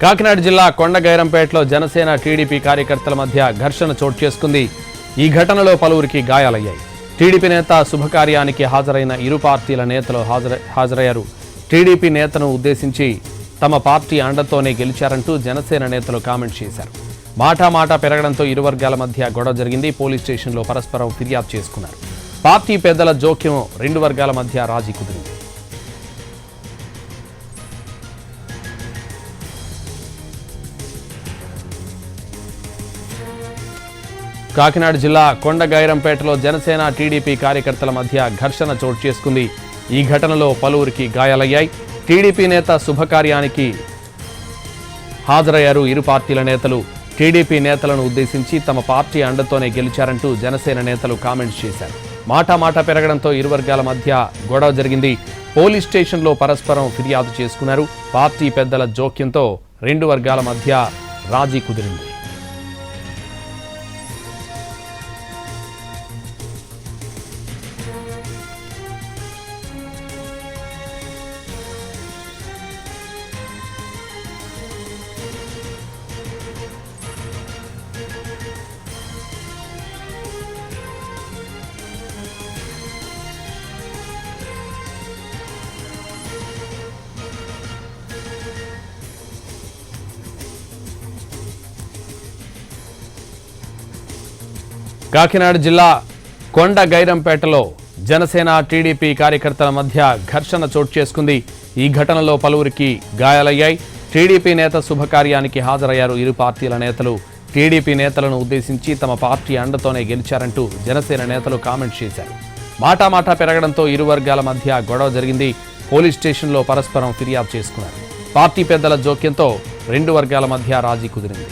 కాకినాడ జిల్లా కొండగైరంపేటలో జనసేన టీడీపీ కార్యకర్తల మధ్య ఘర్షణ చోటు చేసుకుంది. ఈ ఘటనలో పలువురికి గాయాలయ్యాయి. టీడీపీ నేత శుభకార్యానికి హాజరైన ఇరు పార్టీల నేతలు హాజరయ్యారు. టీడీపీ నేతను ఉద్దేశించి తమ పార్టీ అండతోనే గెలిచారంటూ జనసేన నేతలు కామెంట్ చేశారు. మాట పెరగడంతో ఇరు వర్గాల మధ్య గొడవ జరిగింది. పోలీస్ స్టేషన్లో పరస్పరం ఫిర్యాదు చేసుకున్నారు. పార్టీ పెద్దల జోక్యం రెండు వర్గాల మధ్య రాజీ కుదిరింది. కాకినాడ జిల్లా కొండగైరంపేటలో జనసేన టీడీపీ కార్యకర్తల మధ్య ఘర్షణ చోటు చేసుకుంది. ఈ ఘటనలో పలువురికి గాయాలయ్యాయి. టీడీపీ నేత శుభకార్యానికి హాజరయ్యారు ఇరు పార్టీల నేతలు. టీడీపీ నేతలను ఉద్దేశించి తమ పార్టీ అండతోనే గెలిచారంటూ జనసేన నేతలు కామెంట్స్ చేశారు. మాట పెరగడంతో ఇరు వర్గాల మధ్య గొడవ జరిగింది. పోలీస్ స్టేషన్లో పరస్పరం ఫిర్యాదు చేసుకున్నారు. పార్టీ పెద్దల జోక్యంతో రెండు వర్గాల మధ్య రాజీ కుదిరింది. కాకినాడ జిల్లా కొండగైరంపేటలో జనసేన టీడీపీ కార్యకర్తల మధ్య ఘర్షణ చోటు చేసుకుంది. ఈ ఘటనలో పలువురికి గాయాలయ్యాయి. టీడీపీ నేత శుభకార్యానికి హాజరయ్యారు ఇరు పార్టీల నేతలు. టీడీపీ నేతలను ఉద్దేశించి తమ పార్టీ అండతోనే గెలిచారంటూ జనసేన నేతలు కామెంట్ చేశారు. మాట పెరగడంతో ఇరు వర్గాల మధ్య గొడవ జరిగింది. పోలీస్ స్టేషన్లో పరస్పరం ఫిర్యాదు చేసుకున్నారు. పార్టీ పెద్దల జోక్యంతో రెండు వర్గాల మధ్య రాజీ కుదిరింది.